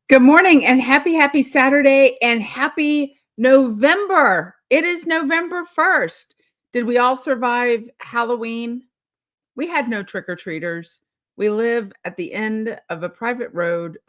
Good morning and happy Saturday and happy November. It is November 1st. Did we all survive Halloween? We had no trick-or-treaters. We live at the end of a private road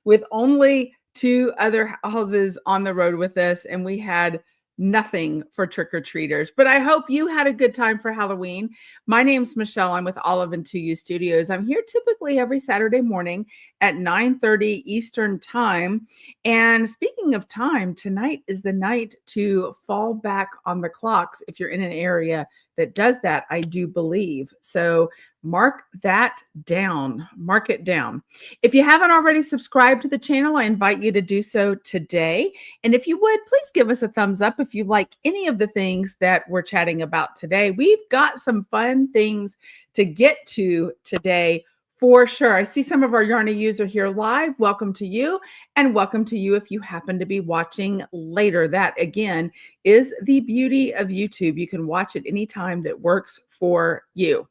with only two other houses on the road with us, and we had nothing for trick-or-treaters. But I hope you had a good time for Halloween. My name's Michelle. I'm with Olive and 2U Studios. I'm here typically every Saturday morning at 9:30 Eastern Time. And speaking of time, tonight is the night to fall back on the clocks if you're in an area that does that, I do believe. So mark that down. Mark it down. If you haven't already subscribed to the channel, I invite you to do so today. And if you would, please give us a thumbs up if you like any of the things that we're chatting about today. We've got some fun things to get to today for sure. I see some of our Yarny users here live. Welcome to you, and welcome to you if you happen to be watching later. That, again, is the beauty of YouTube. You can watch it anytime that works for you.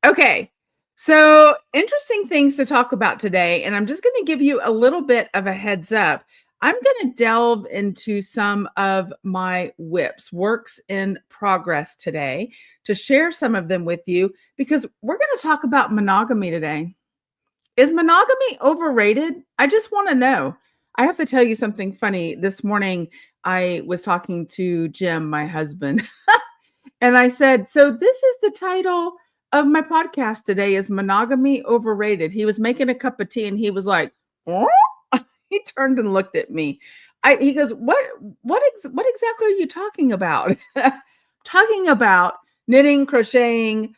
Okay, so interesting things to talk about today, and I'm just going to give you a little bit of a heads up. I'm going to delve into some of my works in progress today, to share some of them with you, because we're going to talk about monogamy today. Is monogamy overrated? I just want to know. I have to tell you something funny. This morning, I was talking to Jim, my husband, and I said, so this is the title of my podcast today, is monogamy overrated? He was making a cup of tea and he was like, oh? He turned and looked at me. He goes, what exactly are you talking about? Talking about knitting, crocheting,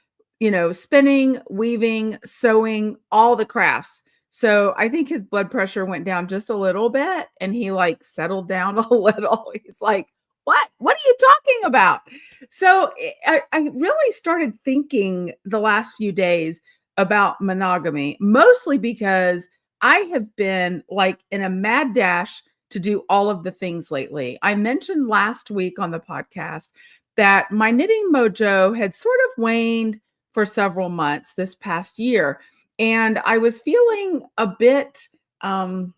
spinning, weaving, sewing, all the crafts. So I think his blood pressure went down just a little bit and he settled down a little. He's like, what are you talking about? So I really started thinking the last few days about monogamy, mostly because I have been in a mad dash to do all of the things lately. I mentioned last week on the podcast that my knitting mojo had sort of waned for several months this past year. And I was feeling a bit, how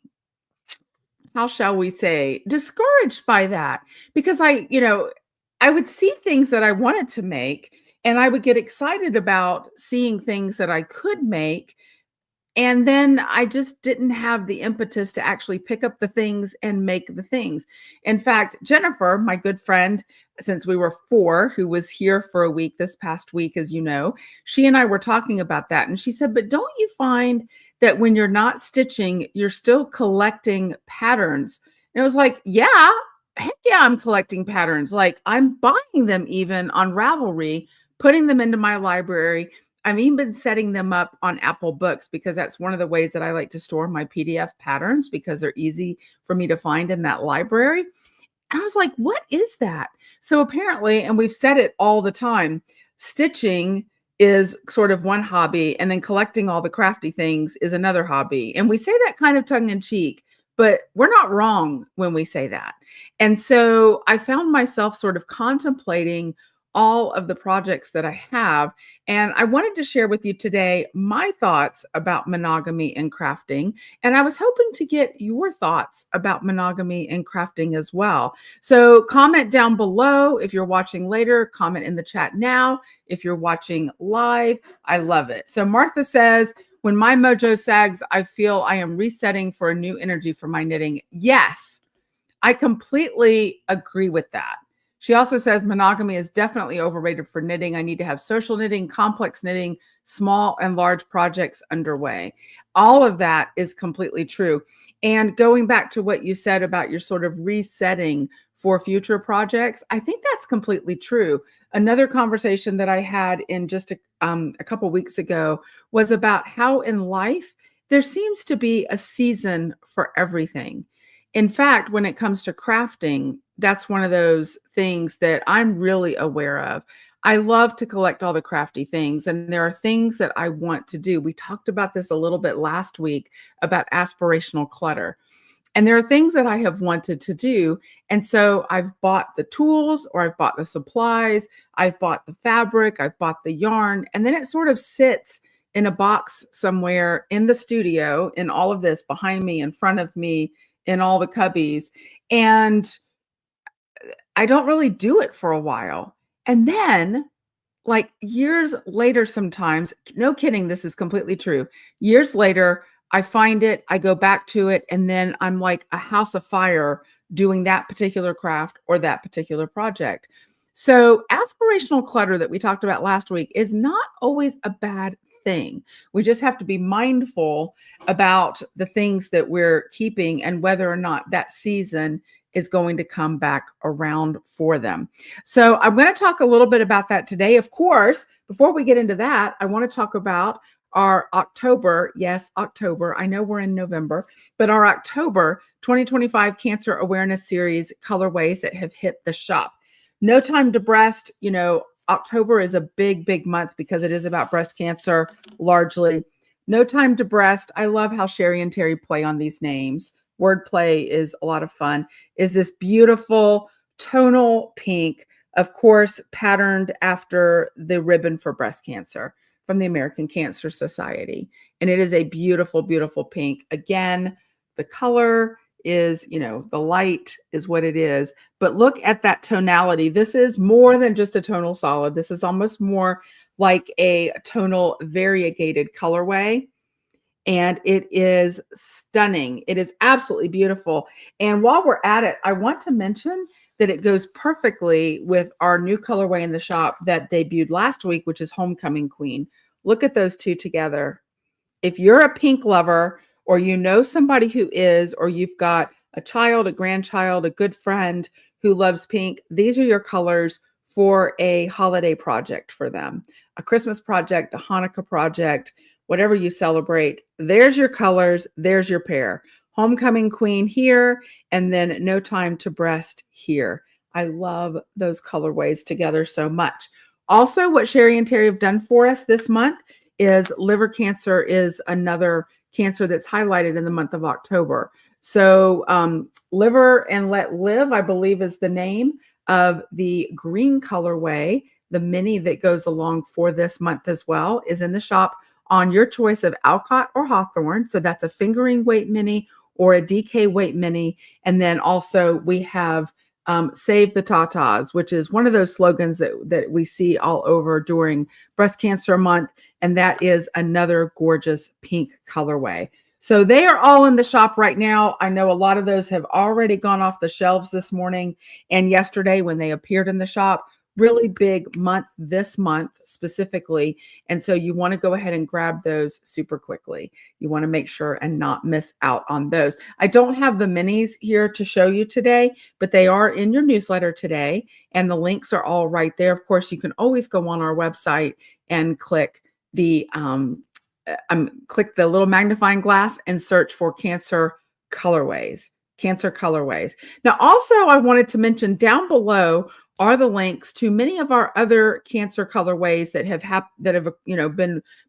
shall we say, discouraged by that, because I would see things that I wanted to make and I would get excited about seeing things that I could make. And then I just didn't have the impetus to actually pick up the things and make the things. In fact, Jennifer, my good friend, since we were 4, who was here for a week this past week, as you know, she and I were talking about that. And she said, but don't you find that when you're not stitching, you're still collecting patterns? And I was like, yeah, heck yeah, I'm collecting patterns. I'm buying them even on Ravelry, putting them into my library. I've even been setting them up on Apple Books because that's one of the ways that I like to store my PDF patterns, because they're easy for me to find in that library. And I was like, what is that? So apparently, and we've said it all the time, stitching is sort of one hobby, and then collecting all the crafty things is another hobby. And we say that kind of tongue in cheek, but we're not wrong when we say that. And so I found myself sort of contemplating all of the projects that I have. And I wanted to share with you today my thoughts about monogamy and crafting. And I was hoping to get your thoughts about monogamy and crafting as well. So comment down below if you're watching later, comment in the chat now if you're watching live. I love it. So Martha says, when my mojo sags, I feel I am resetting for a new energy for my knitting. Yes, I completely agree with that. She also says monogamy is definitely overrated for knitting. I need to have social knitting, complex knitting, small and large projects underway. All of that is completely true. And going back to what you said about your sort of resetting for future projects, I think that's completely true. Another conversation that I had in just a couple weeks ago was about how in life there seems to be a season for everything. In fact, when it comes to crafting, that's one of those things that I'm really aware of. I love to collect all the crafty things, and there are things that I want to do. We talked about this a little bit last week about aspirational clutter. And there are things that I have wanted to do. And so I've bought the tools, or I've bought the supplies, I've bought the fabric, I've bought the yarn, and then it sort of sits in a box somewhere in the studio, in all of this behind me, in front of me, in all the cubbies. And I don't really do it for a while. And then, like years later, sometimes, no kidding, this is completely true. Years later, I find it, I go back to it, and then I'm like a house of fire doing that particular craft or that particular project. So, aspirational clutter that we talked about last week is not always a bad thing. We just have to be mindful about the things that we're keeping and whether or not that season is going to come back around for them. So I'm going to talk a little bit about that today. Of course, before we get into that, I want to talk about our October, yes, October. I know we're in November, but our October 2025 Cancer Awareness Series colorways that have hit the shop. No Time to Breast, October is a big, big month because it is about breast cancer largely. No Time to Breast. I love how Sherry and Terry play on these names. Wordplay is a lot of fun. Is this beautiful tonal pink, of course, patterned after the ribbon for breast cancer from the American Cancer Society. And it is a beautiful, beautiful pink. Again, the color is, the light is what it is. But look at that tonality. This is more than just a tonal solid. This is almost more like a tonal variegated colorway. And it is stunning. It is absolutely beautiful. And while we're at it, I want to mention that it goes perfectly with our new colorway in the shop that debuted last week, which is Homecoming Queen. Look at those two together. If you're a pink lover, or you know somebody who is, or you've got a child, a grandchild, a good friend who loves pink, these are your colors for a holiday project for them. A Christmas project, a Hanukkah project, whatever you celebrate, there's your colors, there's your pair. Homecoming Queen here, and then No Time to Breast here. I love those colorways together so much. Also, what Sherry and Terry have done for us this month is liver cancer is another cancer that's highlighted in the month of October. So Liver and Let Live, I believe, is the name of the green colorway. The mini that goes along for this month as well is in the shop on your choice of Alcott or Hawthorne. So that's a fingering weight mini or a DK weight mini. And then also we have Save the TaTas, which is one of those slogans that we see all over during Breast Cancer Month. And that is another gorgeous pink colorway. So they are all in the shop right now. I know a lot of those have already gone off the shelves this morning and yesterday when they appeared in the shop. Really big month this month specifically. And so you want to go ahead and grab those super quickly. You want to make sure and not miss out on those. I don't have the minis here to show you today, but they are in your newsletter today. And the links are all right there. Of course, you can always go on our website and click the little magnifying glass and search for cancer colorways. Now, also, I wanted to mention down below are the links to many of our other cancer colorways that have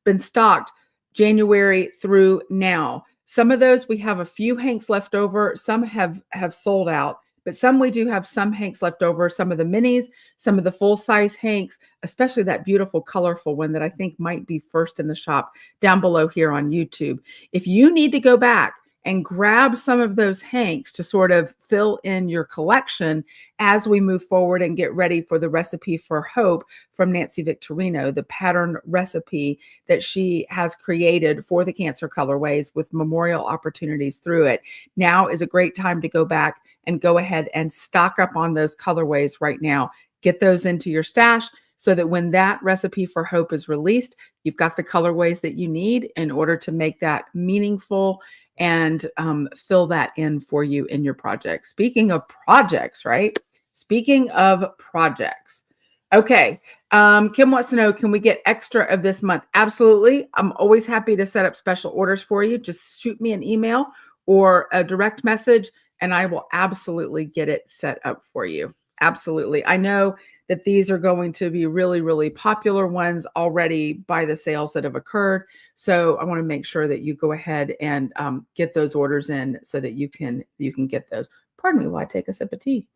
been stocked January through now. Some of those we have a few hanks left over. Some have sold out, but some we do have some hanks left over. Some of the minis, some of the full size hanks, especially that beautiful colorful one that I think might be first in the shop down below here on YouTube. If you need to go back and grab some of those hanks to sort of fill in your collection as we move forward and get ready for the Recipe for Hope from Nancy Victorino, the pattern recipe that she has created for the cancer colorways with memorial opportunities through it. Now is a great time to go back and go ahead and stock up on those colorways right now. Get those into your stash so that when that Recipe for Hope is released, you've got the colorways that you need in order to make that meaningful and fill that in for you in your project. Speaking of projects, right? Speaking of projects. Okay. Kim wants to know, can we get extra of this month? Absolutely. I'm always happy to set up special orders for you. Just shoot me an email or a direct message and I will absolutely get it set up for you. Absolutely. I know that these are going to be really, really popular ones already by the sales that have occurred. So I want to make sure that you go ahead and get those orders in so that you can get those. Pardon me while I take a sip of tea.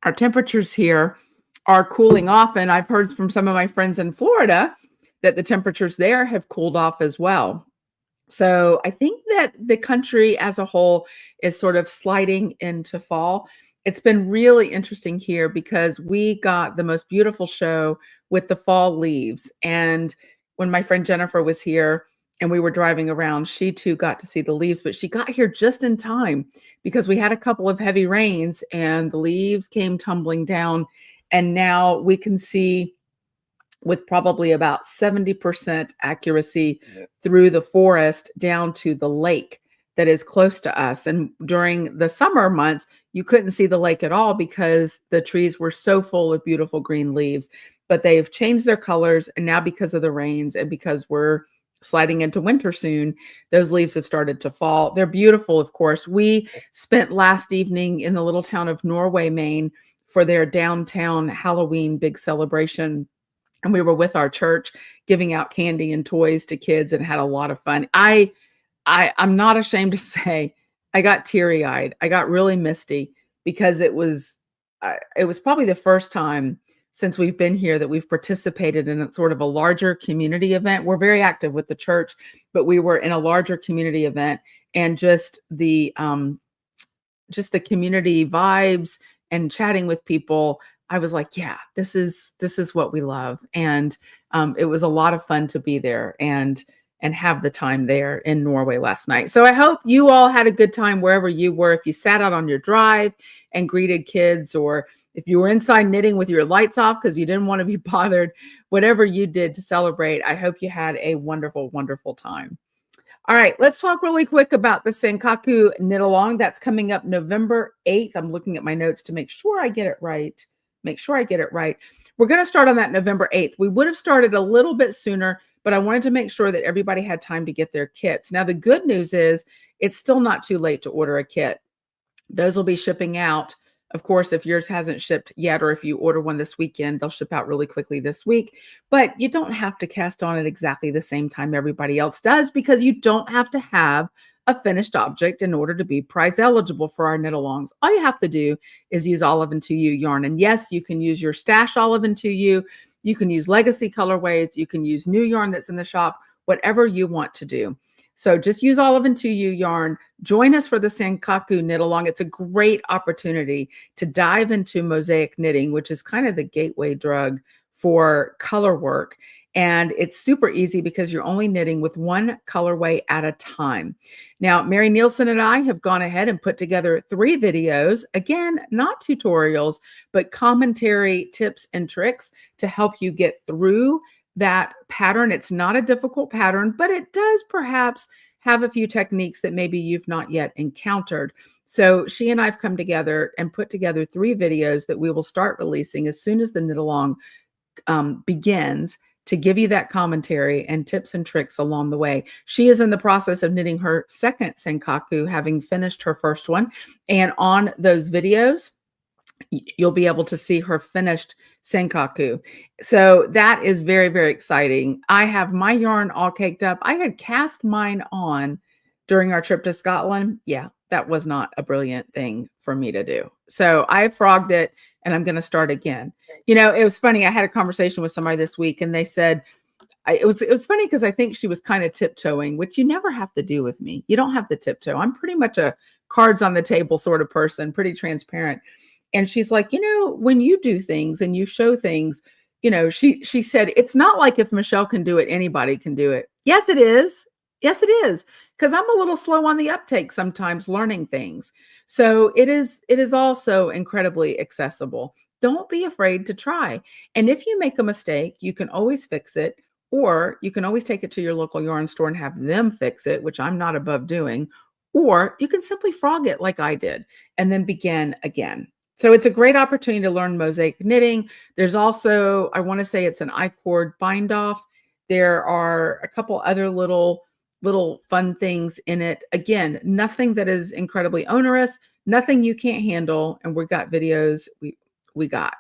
Our temperatures here are cooling off, and I've heard from some of my friends in Florida that the temperatures there have cooled off as well. So I think that the country as a whole is sort of sliding into fall. It's been really interesting here because we got the most beautiful show with the fall leaves. And when my friend Jennifer was here and we were driving around, she too got to see the leaves, but she got here just in time because we had a couple of heavy rains and the leaves came tumbling down. And now we can see with probably about 70% accuracy through the forest down to the lake that is close to us. And during the summer months, you couldn't see the lake at all because the trees were so full of beautiful green leaves. But they've changed their colors. And now, because of the rains and because we're sliding into winter soon, those leaves have started to fall. They're beautiful, of course. We spent last evening in the little town of Norway, Maine, for their downtown Halloween big celebration, and we were with our church giving out candy and toys to kids and had a lot of fun. I'm not ashamed to say I got teary-eyed. I got really misty because it was probably the first time since we've been here that we've participated in a sort of a larger community event. We're very active with the church, but we were in a larger community event, and just the community vibes and chatting with people, I was like, yeah, this is what we love. And it was a lot of fun to be there and have the time there in Norway last night. So I hope you all had a good time wherever you were. If you sat out on your drive and greeted kids, or if you were inside knitting with your lights off because you didn't want to be bothered, whatever you did to celebrate, I hope you had a wonderful, wonderful time. All right, let's talk really quick about the Sankaku knit along. That's coming up November 8th. I'm looking at my notes to make sure I get it right. We're going to start on that November 8th. We would have started a little bit sooner, but I wanted to make sure that everybody had time to get their kits. Now, the good news is it's still not too late to order a kit. Those will be shipping out. Of course, if yours hasn't shipped yet, or if you order one this weekend, they'll ship out really quickly this week. But you don't have to cast on at exactly the same time everybody else does, because you don't have to have a finished object in order to be prize eligible for our knit alongs. All you have to do is use olive and 2U yarn. And yes, you can use your stash olive and 2U. You can use legacy colorways. You can use new yarn that's in the shop, whatever you want to do. So just use olive and 2U yarn. Join us for the Sankaku knit along. It's a great opportunity to dive into mosaic knitting, which is kind of the gateway drug for color work. And it's super easy because you're only knitting with one colorway at a time. Now, Mary Nielsen and I have gone ahead and put together 3 videos. Again, not tutorials, but commentary, tips, and tricks to help you get through that pattern. It's not a difficult pattern, but it does perhaps have a few techniques that maybe you've not yet encountered. So she and I've come together and put together 3 videos that we will start releasing as soon as the knit along begins, to give you that commentary and tips and tricks along the way. She is in the process of knitting her second Sankaku, having finished her first one. And on those videos, you'll be able to see her finished Sankaku. So that is very, very exciting. I have my yarn all caked up. I had cast mine on during our trip to Scotland. Yeah, that was not a brilliant thing for me to do. So I frogged it and I'm going to start again. You know, it was funny. I had a conversation with somebody this week and they said, it was funny because I think she was kind of tiptoeing, which you never have to do with me. You don't have to tiptoe. I'm pretty much a cards on the table sort of person, pretty transparent. And she's like, you know, when you do things and you show things, you know, she said, it's not like if Michelle can do it, anybody can do it. Yes, it is. Yes, it is. Because I'm a little slow on the uptake sometimes learning things. So it is also incredibly accessible. Don't be afraid to try. And if you make a mistake, you can always fix it, or you can always take it to your local yarn store and have them fix it, which I'm not above doing, or you can simply frog it like I did and then begin again. So it's a great opportunity to learn mosaic knitting. There's also, I want to say it's an I-cord bind off. There are a couple other little fun things in it. Again, nothing that is incredibly onerous, nothing you can't handle. And we've got videos. We've got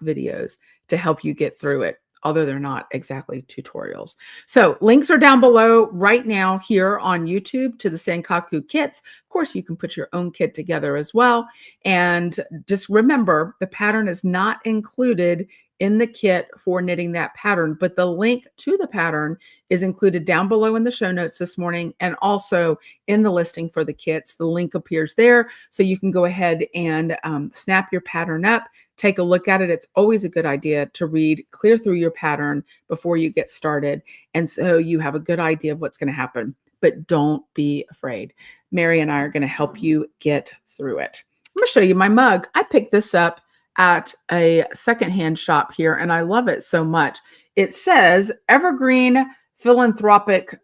videos to help you get through it. although they're not exactly tutorials. So links are down below right now here on YouTube to the Sankaku kits. Of course, you can put your own kit together as well. And just remember, the pattern is not included in the kit for knitting that pattern, but the link to the pattern is included down below in the show notes this morning, and also in the listing for the kits. The link appears there, so you can go ahead and snap your pattern up, take a look at it. It's always a good idea to read clear through your pattern before you get started, and so you have a good idea of what's going to happen. But don't be afraid. Mary and I are going to help you get through it. I'm going to show you my mug. I picked this up at a secondhand shop here, and I love it so much. It says Evergreen Philanthropic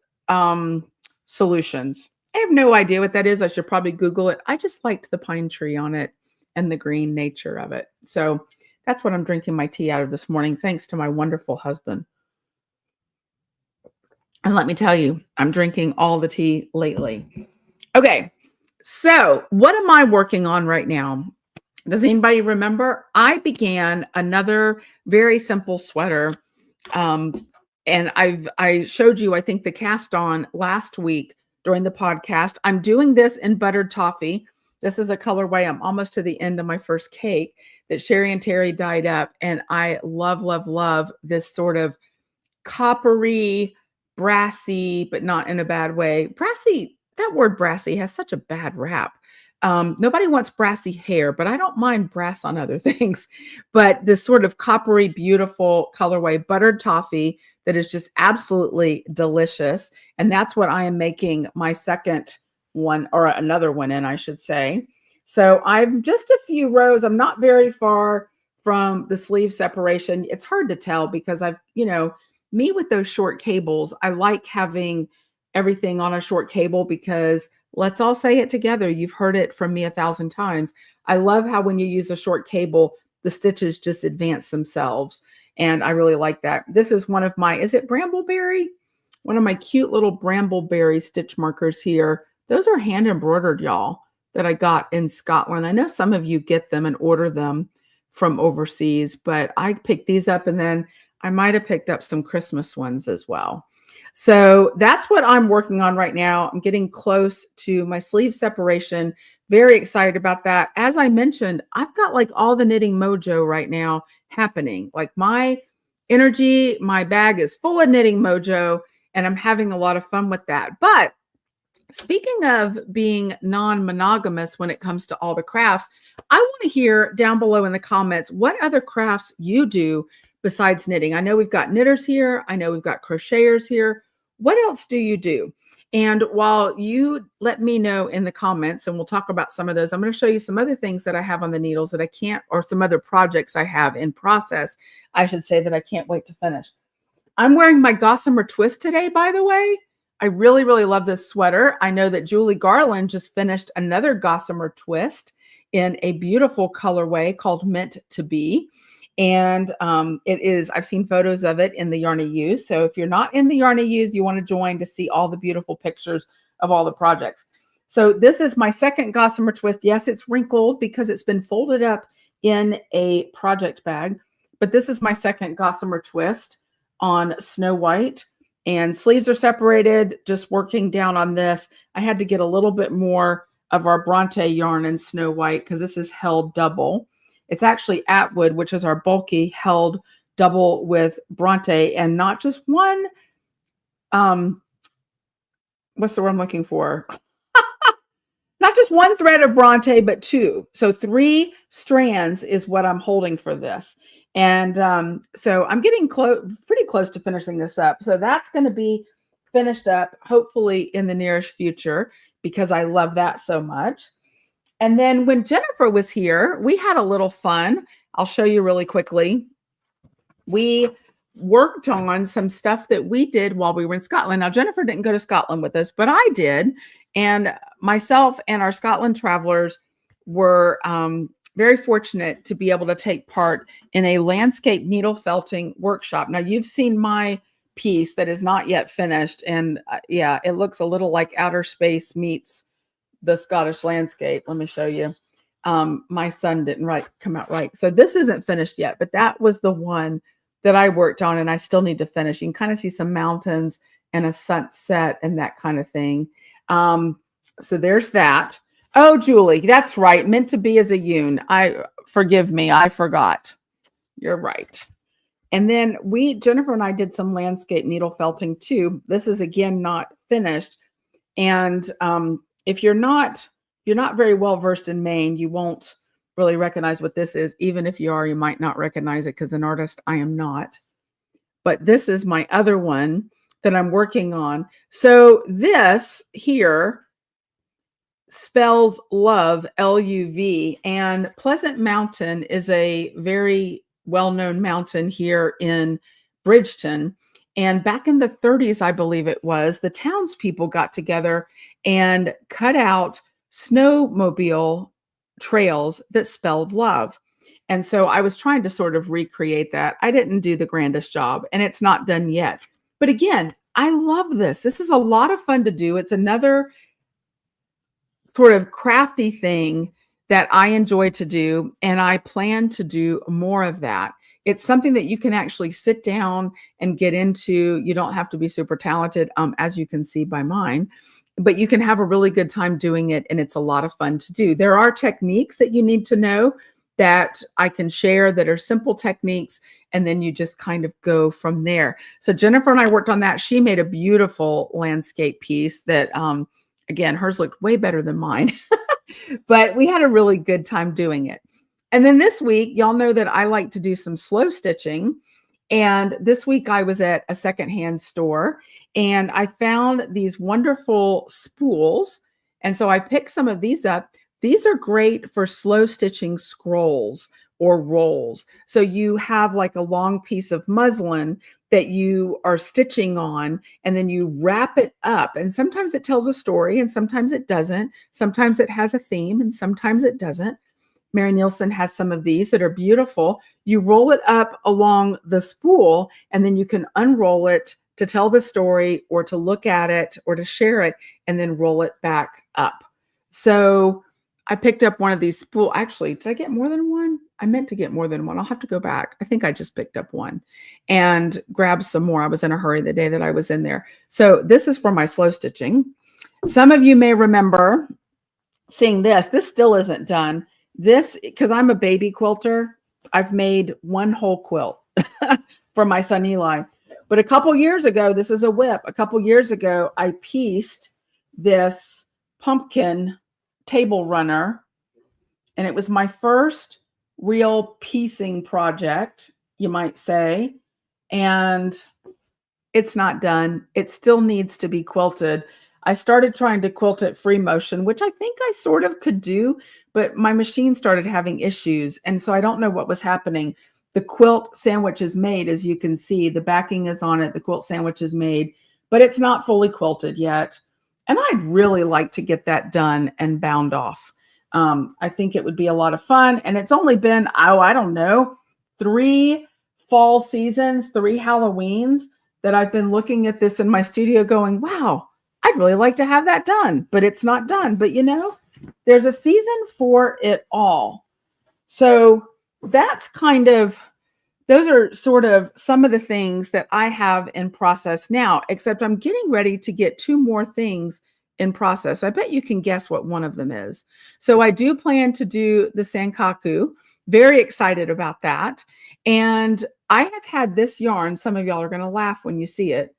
Solutions. I have no idea what that is. I should probably Google it. I just liked the pine tree on it and the green nature of it. So that's what I'm drinking my tea out of this morning, thanks to my wonderful husband. And let me tell you, I'm drinking all the tea lately. Okay, so what am I working on right now? Does anybody remember? I began another very simple sweater. And I showed you, I think, the cast on last week during the podcast. I'm doing this in buttered toffee. This is a colorway. I'm almost to the end of my first cake that Sherry and Terry dyed up. And I love, love, love this sort of coppery, brassy, but not in a bad way. Brassy, that word brassy has such a bad rap. Nobody wants brassy hair, but I don't mind brass on other things. But this sort of coppery, beautiful colorway, buttered toffee that is just absolutely delicious. And that's what I am making my second one, or another one in, I should say. So I'm just a few rows. I'm not very far from the sleeve separation. It's hard to tell because I've, me with those short cables, I like having everything on a short cable because let's all say it together. You've heard it from me 1,000 times. I love how when you use a short cable, the stitches just advance themselves. And I really like that. This is one of my, is it Brambleberry? One of my cute little Brambleberry stitch markers here. Those are hand embroidered, y'all, that I got in Scotland. I know some of you get them and order them from overseas, but I picked these up, and then I might have picked up some Christmas ones as well. So that's what I'm working on right now. I'm getting close to my sleeve separation. Very excited about that. As I mentioned, I've got like all the knitting mojo right now happening. Like my energy, my bag is full of knitting mojo, and I'm having a lot of fun with that. But speaking of being non-monogamous when it comes to all the crafts, I want to hear down below in the comments what other crafts you do besides knitting. I know we've got knitters here. I know we've got crocheters here. What else do you do? And while you let me know in the comments, and we'll talk about some of those, I'm going to show you some other things that I have on the needles that I can't, or some other projects I have in process, I should say, that I can't wait to finish. I'm wearing my Gossamer Twist today, by the way. I really, really love this sweater. I know that Julie Garland just finished another Gossamer Twist in a beautiful colorway called Meant to Be. And it is, I've seen photos of it in the Yarn Use. So if you're not in the Yarn Use, you want to join to see all the beautiful pictures of all the projects. So this is my second Gossamer Twist. Yes, it's wrinkled because it's been folded up in a project bag, but this is my second Gossamer Twist on Snow White, and sleeves are separated. Just working down on this, I had to get a little bit more of our Bronte yarn in Snow White because this is held double. It's actually Atwood, which is our bulky, held double with Bronte, and not just one. What's the word I'm looking for? Not just one thread of Bronte, but two. So 3 strands is what I'm holding for this. And so I'm getting pretty close to finishing this up. So that's going to be finished up, hopefully in the nearest future, because I love that so much. And then when Jennifer was here, we had a little fun. I'll show you really quickly. We worked on some stuff that we did while we were in Scotland. Now, Jennifer didn't go to Scotland with us, but I did. And myself and our Scotland travelers were very fortunate to be able to take part in a landscape needle felting workshop. Now, you've seen my piece that is not yet finished. And yeah, it looks a little like outer space meets the Scottish landscape. Let me show you. My son didn't come out right. So this isn't finished yet, but that was the one that I worked on and I still need to finish. You can kind of see some mountains and a sunset and that kind of thing. So there's that. Oh, Julie, that's right. Meant to be as a yoon. Forgive me, I forgot. You're right. And then Jennifer and I did some landscape needle felting too. This is again not finished. And if you're not very well versed in Maine, you won't really recognize what this is. Even if you are, you might not recognize it because an artist I am not. But this is my other one that I'm working on. So this here spells love, L-U-V, and Pleasant Mountain is a very well-known mountain here in Bridgeton. And back in the 30s, I believe it was, the townspeople got together and cut out snowmobile trails that spelled love. And so I was trying to sort of recreate that. I didn't do the grandest job, and it's not done yet. But again, I love this. This is a lot of fun to do. It's another sort of crafty thing that I enjoy to do, and I plan to do more of that. It's something that you can actually sit down and get into. You don't have to be super talented, as you can see by mine, but you can have a really good time doing it, and it's a lot of fun to do. There are techniques that you need to know that I can share that are simple techniques, and then you just kind of go from there. So Jennifer and I worked on that. She made a beautiful landscape piece that, again, hers looked way better than mine, but we had a really good time doing it. And then this week, y'all know that I like to do some slow stitching. And this week I was at a secondhand store and I found these wonderful spools. And so I picked some of these up. These are great for slow stitching scrolls or rolls. So you have like a long piece of muslin that you are stitching on, and then you wrap it up. And sometimes it tells a story and sometimes it doesn't. Sometimes it has a theme and sometimes it doesn't. Mary Nielsen has some of these that are beautiful. You roll it up along the spool, and then you can unroll it to tell the story or to look at it or to share it, and then roll it back up. So I picked up one of these spool. Actually, did I get more than one? I meant to get more than one. I'll have to go back. I think I just picked up one and grabbed some more. I was in a hurry the day that I was in there. So this is for my slow stitching. Some of you may remember seeing this. This still isn't done. This, because I'm a baby quilter, I've made one whole quilt for my son Eli. But a couple years ago, this is a whip. A couple years ago, I pieced this pumpkin table runner, and it was my first real piecing project, you might say. And it's not done. It still needs to be quilted. I started trying to quilt it free motion, which I think I sort of could do, but my machine started having issues. And so I don't know what was happening. The quilt sandwich is made, as you can see, the backing is on it. The quilt sandwich is made, but it's not fully quilted yet. And I'd really like to get that done and bound off. I think it would be a lot of fun. And it's only been, I don't know, 3 fall seasons, 3 Halloweens that I've been looking at this in my studio going, wow, I'd really like to have that done, but it's not done. But you know, there's a season for it all. So that's kind of, those are sort of some of the things that I have in process now, except I'm getting ready to get 2 more things in process. I bet you can guess what one of them is. So I do plan to do the Sankaku. Very excited about that. And I have had this yarn, some of y'all are going to laugh when you see it.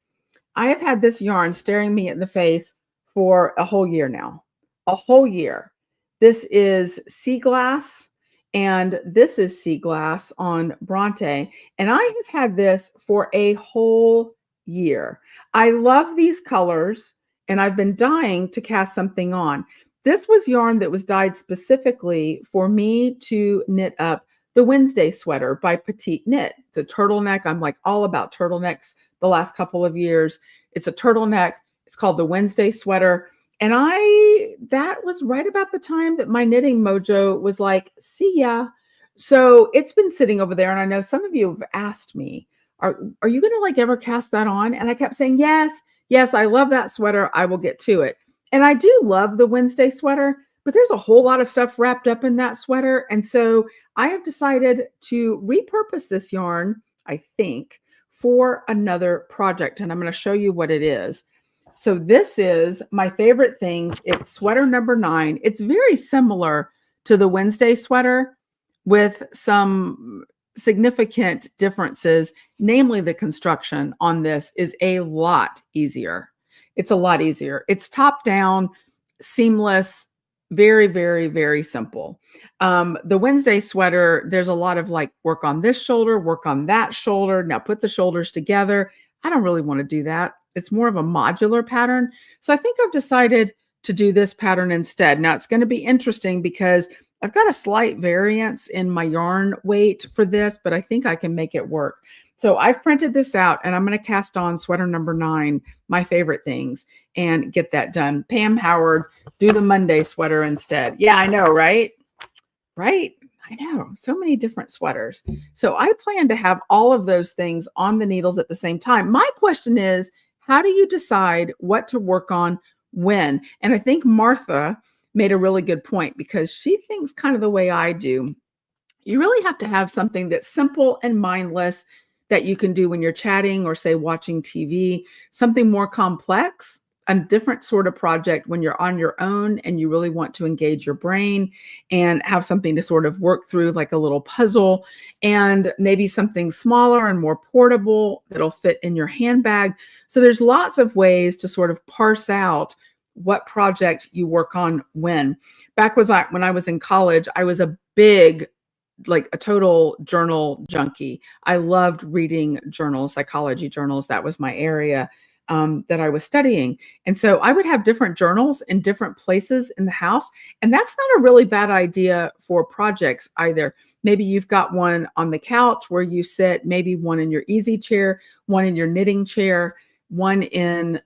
I have had this yarn staring me in the face for a whole year now. A whole year. This is Sea Glass, and this is Sea Glass on Bronte. And I have had this for a whole year. I love these colors, and I've been dying to cast something on. This was yarn that was dyed specifically for me to knit up the Wednesday sweater by Petite Knit. It's a turtleneck. I'm like all about turtlenecks the last couple of years. It's a turtleneck. It's called the Wednesday sweater. And that was right about the time that my knitting mojo was like, see ya. So it's been sitting over there. And I know some of you have asked me, are you going to like ever cast that on? And I kept saying, yes, I love that sweater. I will get to it. And I do love the Wednesday sweater, but there's a whole lot of stuff wrapped up in that sweater. And so I have decided to repurpose this yarn I think, for another project, and I'm going to show you what it is. So this is my favorite thing. It's sweater number 9. It's very similar to the Wednesday sweater with some significant differences, namely the construction on this is a lot easier. It's a lot easier. It's top down, seamless, very, very, very simple. The Wednesday sweater, there's a lot of like work on this shoulder, work on that shoulder. Now put the shoulders together. I don't really want to do that. It's more of a modular pattern. So I think I've decided to do this pattern instead. Now it's going to be interesting because I've got a slight variance in my yarn weight for this, but I think I can make it work. So I've printed this out and I'm going to cast on sweater number 9, my favorite things, and get that done. Pam Howard, do the Monday sweater instead. Yeah, I know, right? Right? I know. So many different sweaters. So I plan to have all of those things on the needles at the same time. My question is, how do you decide what to work on when? And I think Martha made a really good point because she thinks kind of the way I do. You really have to have something that's simple and mindless that you can do when you're chatting or say watching TV, something more complex, a different sort of project when you're on your own and you really want to engage your brain and have something to sort of work through, like a little puzzle, and maybe something smaller and more portable that'll fit in your handbag. So there's lots of ways to sort of parse out what project you work on when. Back when I was in college, I was a big, like a total journal junkie. I loved reading journals, psychology journals. That was my area that I was studying. And so I would have different journals in different places in the house. And that's not a really bad idea for projects either. Maybe you've got one on the couch where you sit, maybe one in your easy chair, one in your knitting chair, one in,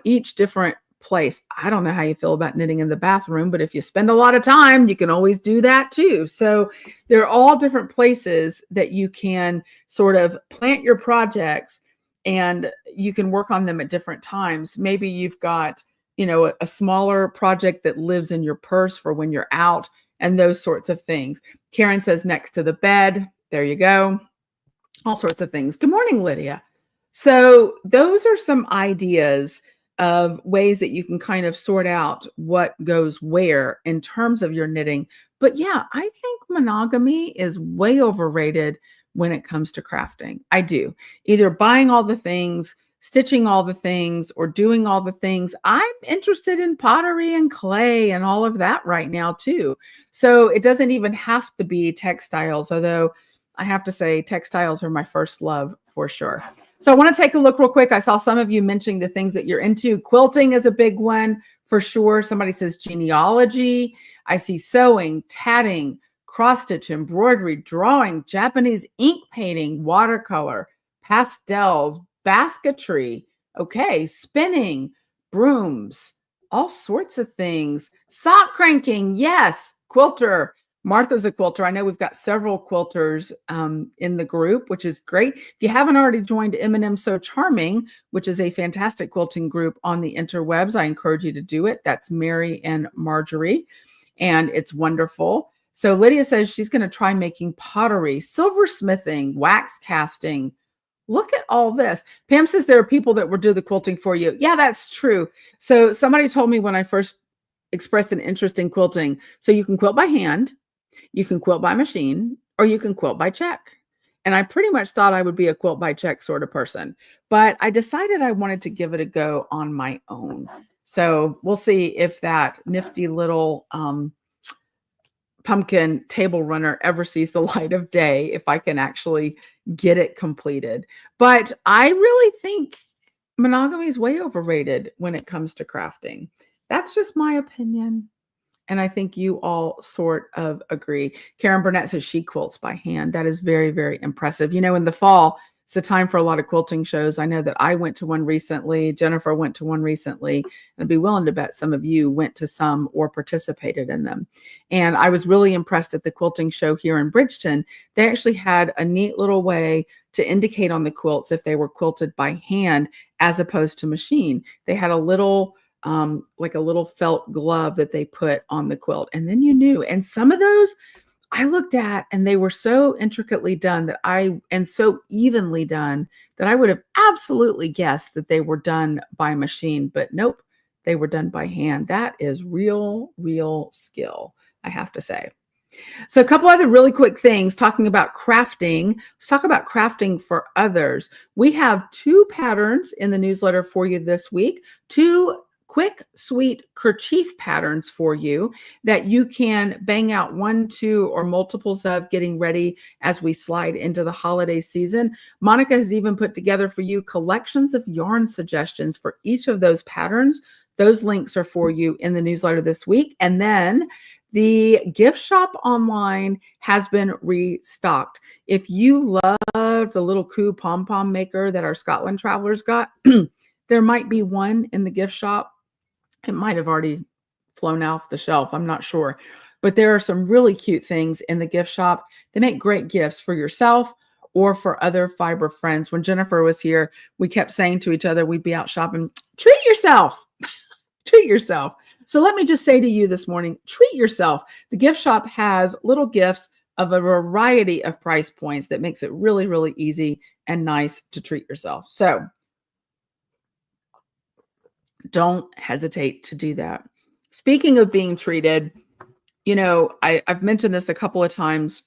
each different place. I don't know how you feel about knitting in the bathroom, but if you spend a lot of time, you can always do that too. So there are all different places that you can sort of plant your projects and you can work on them at different times. Maybe you've got, a smaller project that lives in your purse for when you're out and those sorts of things. Karen says next to the bed. There you go. All sorts of things. Good morning, Lydia. So those are some ideas of ways that you can kind of sort out what goes where in terms of your knitting. But yeah, I think monogamy is way overrated when it comes to crafting. I do. Either buying all the things, stitching all the things, or doing all the things. I'm interested in pottery and clay and all of that right now too. So it doesn't even have to be textiles, although I have to say textiles are my first love for sure. So I want to take a look real quick. I saw some of you mentioning the things that you're into. Quilting is a big one for sure. Somebody says genealogy. I see sewing, tatting, cross stitch, embroidery, drawing, Japanese ink painting, watercolor, pastels, basketry. Okay, spinning, brooms, all sorts of things. Sock cranking. Yes, quilter. Martha's a quilter. I know we've got several quilters in the group, which is great. If you haven't already joined M&M So Charming, which is a fantastic quilting group on the interwebs, I encourage you to do it. That's Mary and Marjorie, and it's wonderful. So Lydia says she's going to try making pottery, silversmithing, wax casting. Look at all this. Pam says there are people that will do the quilting for you. Yeah, that's true. So somebody told me when I first expressed an interest in quilting, so you can quilt by hand, you can quilt by machine, or you can quilt by check. And I pretty much thought I would be a quilt by check sort of person, but I decided I wanted to give it a go on my own. So we'll see if that nifty little pumpkin table runner ever sees the light of day, if I can actually get it completed. But I really think monogamy is way overrated when it comes to crafting. That's just my opinion. And I think you all sort of agree. Karen Burnett says she quilts by hand. That is very, very impressive. In the fall, it's the time for a lot of quilting shows. I know that I went to one recently. Jennifer went to one recently. And I'd be willing to bet some of you went to some or participated in them. And I was really impressed at the quilting show here in Bridgeton. They actually had a neat little way to indicate on the quilts if they were quilted by hand as opposed to machine. They had a little like a little felt glove that they put on the quilt. And then you knew. And some of those I looked at, and they were so intricately done and so evenly done that I would have absolutely guessed that they were done by machine, but nope, they were done by hand. That is real skill, I have to say. So a couple other really quick things talking about crafting. Let's talk about crafting for others. We have 2 patterns in the newsletter for you this week, 2 quick, sweet kerchief patterns for you that you can bang out 1, 2, or multiples of, getting ready as we slide into the holiday season. Monica has even put together for you collections of yarn suggestions for each of those patterns. Those links are for you in the newsletter this week. And then the gift shop online has been restocked. If you love the little Coo pom-pom maker that our Scotland travelers got, there might be one in the gift shop. It might have already flown off the shelf. I'm not sure. But there are some really cute things in the gift shop. They make great gifts for yourself or for other fiber friends. When Jennifer was here, we kept saying to each other, we'd be out shopping, treat yourself. Treat yourself. So let me just say to you this morning, treat yourself. The gift shop has little gifts of a variety of price points that makes it really easy and nice to treat yourself. So don't hesitate to do that. Speaking of being treated, you know, I've mentioned this a couple of times.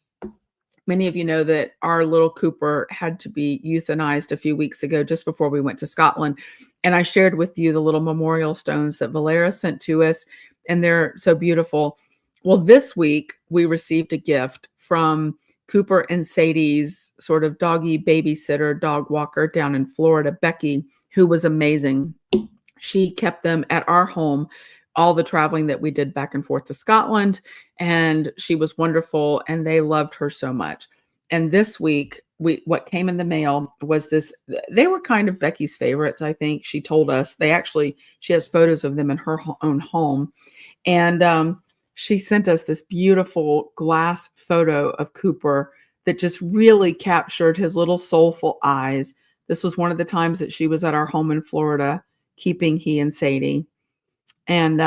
Many of you know that our little Cooper had to be euthanized a few weeks ago, just before we went to Scotland. And I shared with you the little memorial stones that Valera sent to us, and they're so beautiful. Well, this week we received a gift from Cooper and Sadie's sort of doggy babysitter, dog walker down in Florida, Becky, who was amazing. She kept them at our home all the traveling that we did back and forth to Scotland, and she was wonderful, and they loved her so much. And this week, what came in the mail was this. They were kind of Becky's favorites, I think. She told us she has photos of them in her own home, and she sent us this beautiful glass photo of Cooper that just really captured his little soulful eyes. This was one of the times that she was at our home in Florida, keeping he and Sadie. And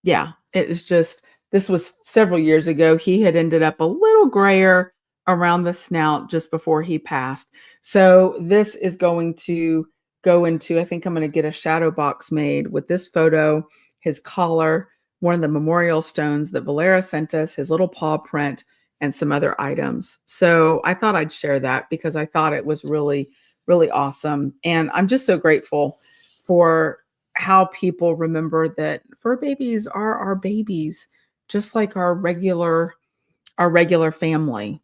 yeah, it was just, this was several years ago. He had ended up a little grayer around the snout just before he passed. So this is going to go into, I think I'm going to get a shadow box made with this photo, his collar, one of the memorial stones that Valera sent us, his little paw print, and some other items. So I thought I'd share that because I thought it was really awesome. And I'm just so grateful for how people remember that fur babies are our babies, just like our regular family.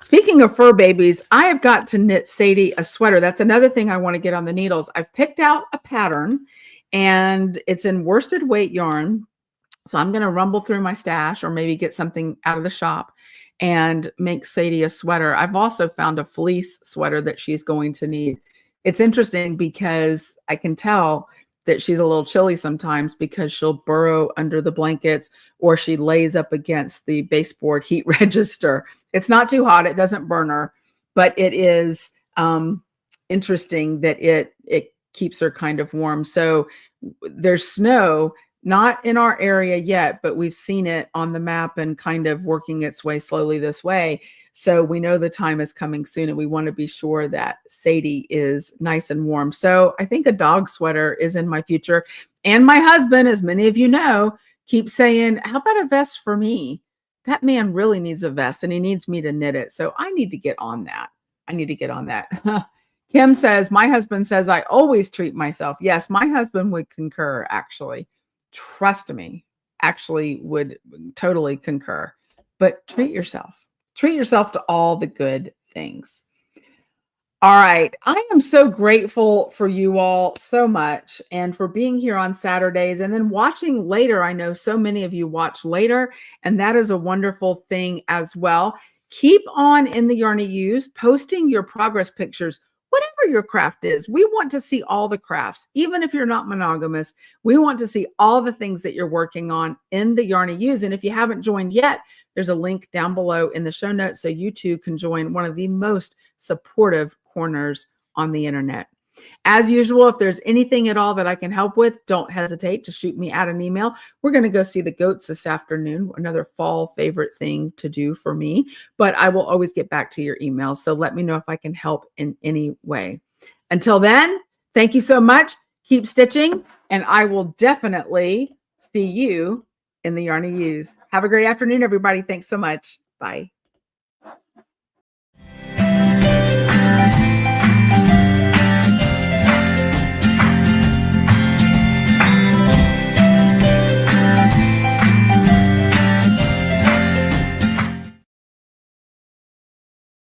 Speaking of fur babies, I have got to knit Sadie a sweater. That's another thing I want to get on the needles. I've picked out a pattern, and it's in worsted weight yarn. So I'm going to rumble through my stash, or maybe get something out of the shop and make Sadie a sweater. I've also found a fleece sweater that she's going to need. It's interesting because I can tell that she's a little chilly sometimes because she'll burrow under the blankets, or she lays up against the baseboard heat register. It's not too hot. It doesn't burn her, but it is interesting that it keeps her kind of warm. So there's snow, not in our area yet, but we've seen it on the map and kind of working its way slowly this way. So we know the time is coming soon, and we want to be sure that Sadie is nice and warm. So I think a dog sweater is in my future. And my husband, as many of you know, keeps saying, how about a vest for me? That man really needs a vest, and he needs me to knit it. So I need to get on that. Kim says, my husband says, I always treat myself. Yes, my husband would concur, actually. Trust me, actually would totally concur. But treat yourself. Treat yourself to all the good things. All right. I am so grateful for you all so much, and for being here on Saturdays and then watching later. I know so many of you watch later, and that is a wonderful thing as well. Keep on in the Yarn Use, posting your progress pictures. Whatever your craft is, we want to see all the crafts. Even if you're not monogamous, we want to see all the things that you're working on in the Yarn Use. And if you haven't joined yet, there's a link down below in the show notes so you too can join one of the most supportive corners on the internet. As usual, if there's anything at all that I can help with, don't hesitate to shoot me out an email. We're going to go see the goats this afternoon, another fall favorite thing to do for me, but I will always get back to your emails. So let me know if I can help in any way. Until then, thank you so much. Keep stitching, and I will definitely see you in the Yarn to Use. Have a great afternoon, everybody. Thanks so much. Bye.